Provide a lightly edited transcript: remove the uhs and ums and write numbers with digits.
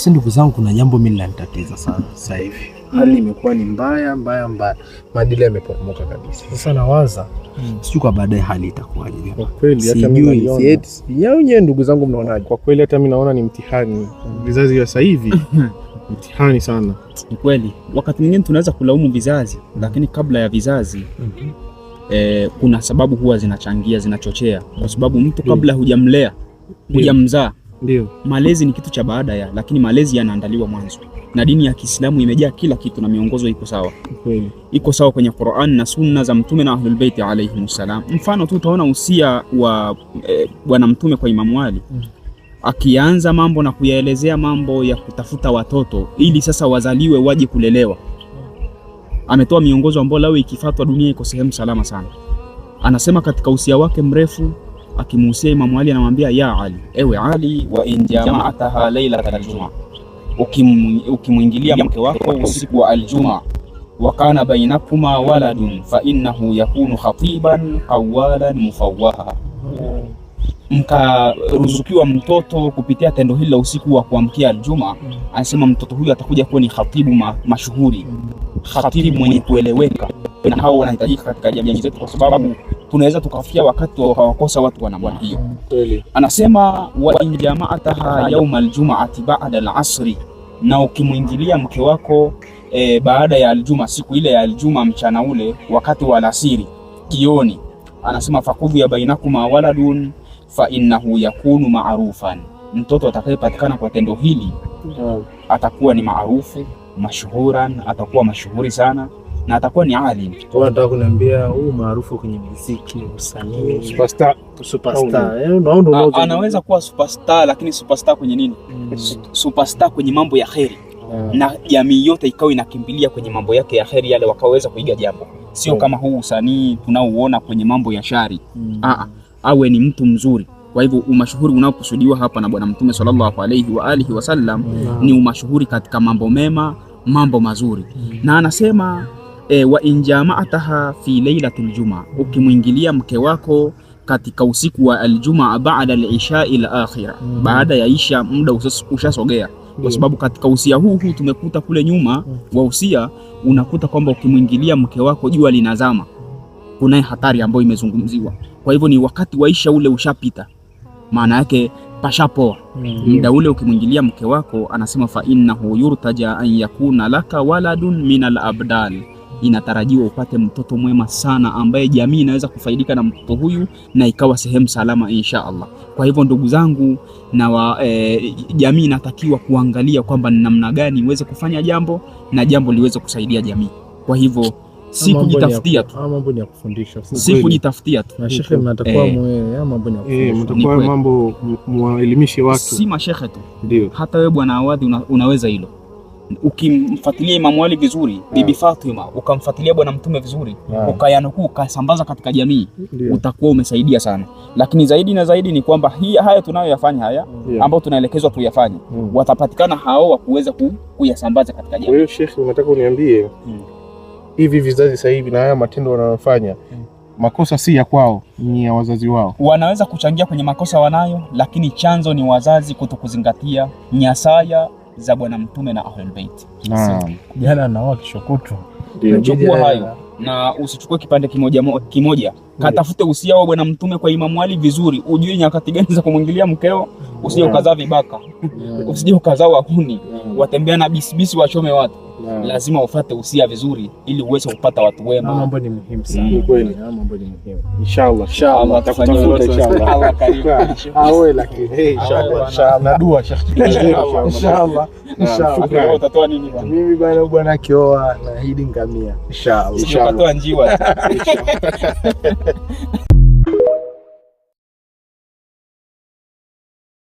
Sasa ndugu zangu, kuna jambo mimi linanitatiza sana sasa hivi. Hali imekuwa ni mbaya. Maadili yameporomoka kabisa. Sasa nawaza sijui kwa baadaye hali itakuwaje. Kwa kweli hata mimi naona, ndugu zangu mnaonaje? Kwa kweli hata mimi naona ni mtihani. Vizazi vya sasa hivi mtihani sana. Ni kweli. Wakati mwingine tunaweza kulaumu vizazi, lakini kabla ya vizazi kuna sababu huwa zinachangia, zinachochea. Kwa sababu mtu kabla hujamlea, hujamzaa, ndio malezi ni kitu cha baada ya, lakini malezi yanaandaliwa mwanzo. Na dini ya Kiislamu imejaa kila kitu na miongozo iko sawa. Kweli. Iko sawa kwenye Qur'an na Sunna za Mtume na Ahlul Bait alayhimussalam. Mfano tu utaona usia wa bwana Mtume kwa Imamu Ali. Akianza mambo na kuyaelezea mambo ya kutafuta watoto ili sasa wazaliwe waje kulelewa. Ametoa miongozo ambayo lao ikifuatwa dunia iko sehemu salama sana. Anasema katika usia wake mrefu akimuhusia Imamu Ali, anamwambia ya Ali, ewe Ali, wa in jama'ataha lailatal aljuma, ukimwingilia mke wako usiku wa aljuma, wa kana bainakuma waladun fa innahu yakunu khatiban qawalan mufawwaha, mkaruzukiwa mtoto kupitia tendo hili la usiku wa kuamkia aljuma, anasema mtoto huyu atakuja kuwa ni khatibu mashuhuri, khatibu mwenye kueleweka. Na hao wanahitajika katika jamii zetu, kwa sababu tunaweza tukafia wakati wakawakosa watu wa namna hiyo. Anasema wa in jama'ataha yawm aljum'ati ba'da al-'asri, na ukimwingilia mke wako baada ya aljuma, siku ile ya aljuma, mchana ule, wakati wa alasiri, jioni, anasema fakudhu ya bainakuma waladun fa innahu yakunu ma'rufan, mtoto atakayepatikana kwa tendo hili atakuwa ni maarufu, mashuhuran, atakuwa mashuhuri sana na atakuwa ni alim. Kwa nataka kuniambia huyu maarufu kwenye muziki, usanii, superstar. Anaweza kuwa superstar, lakini superstar kwenye nini? Superstar kwenye mambo ya kheri. Na jamii yote ikawa inakimbilia kwenye mambo yake ya kheri yale, wakaweza kuiga jambo. Sio kama huu usanii tunaouona kwenye mambo ya shari. Awe ni mtu mzuri. Kwa hivyo umashuhuri unaokusudiwa hapa na Bwana Mtume sallallahu alayhi wa alihi wasallam ni umashuhuri katika mambo mema, mambo mazuri. Na anasema wa in jama'ataha fi lailatul juma, ukimwingilia mke wako katika usiku wa aljuma ba'da al-isha al-akhira, baada ya isha, muda ushasogea. Kwa sababu katika usia huu tumekuta kule nyuma wa usia, unakuta kwamba ukimwingilia mke wako jua linazama, kuna hatari ambayo imezungumziwa. Kwa hivyo ni wakati wa isha ule ushapita, maana yake pashapoa. Muda ule ukimwingilia mke wako, anasema fa innahu yurtaja an yakuna laka waladun min al-abdal, inatarajiwa upate mtoto mwema sana ambaye jamii inaweza kufaidika na mtoto huyu na ikawa sehemu salama insha Allah. Kwa hivyo ndugu zangu, na jamii inatakiwa kuangalia kwamba ni namna gani iweze kufanya jambo na jambo liweze kusaidia jamii. Kwa hivyo si kujitafutia tu, mambo ni ya kufundisha, si kujitafutia tu. Na shekhe mnatakuwa mambo ni ya kufundisha, mtakuwa mambo muelimishe watu, si mashekhe tu. Ndio hata wewe bwana Awadhi unaweza hilo. Ukimfuatilia Imamu Ali vizuri, Bibi Fatima, ukamfuatilia Bwana Mtume vizuri, ukayanukuu, ukasambaza katika jamii, utakuwa umesaidia sana. Lakini zaidi na zaidi ni kwamba haya tunayoyafanya haya ambao tunaelekezwa tuyafanye, watapatikana hao wa kuweza kuyasambaza katika jamii. Kwa hiyo Sheikh, unataka uniambie hivi vizazi sasa hivi na haya matendo wanayofanya, makosa si ya kwao, ni ya wazazi wao? Wanaweza kuchangia kwenye makosa wanayo, lakini chanzo ni wazazi kutokuzingatia nyasaya za Bwana Mtume na Ahlul Bait. Jana na wao kishokuto. Chukua hayo na usichukue kipande kimoja. Katafute usia wa Bwana Mtume kwa Imamu Ali vizuri, ujue nyakati gani za kumwingilia mkeo, usije ukazaa vibaka, usije ukazaa wahuni, watembea na bisibisi wachome watu. Lazima ufuate usia vizuri ili uweze kupata watu wema. Mambo ni muhimu sana. Ni kweli, mambo ni muhimu. Inshallah. Inshallah Tutafanya inshallah. Allah karibu. Awe lakini inshallah. Na dua Sheikh. Inshallah. Inshallah. Utatoa nini bwana? Mimi bwana akioa naahidi ngamia. Inshallah. Utatoa njiwa.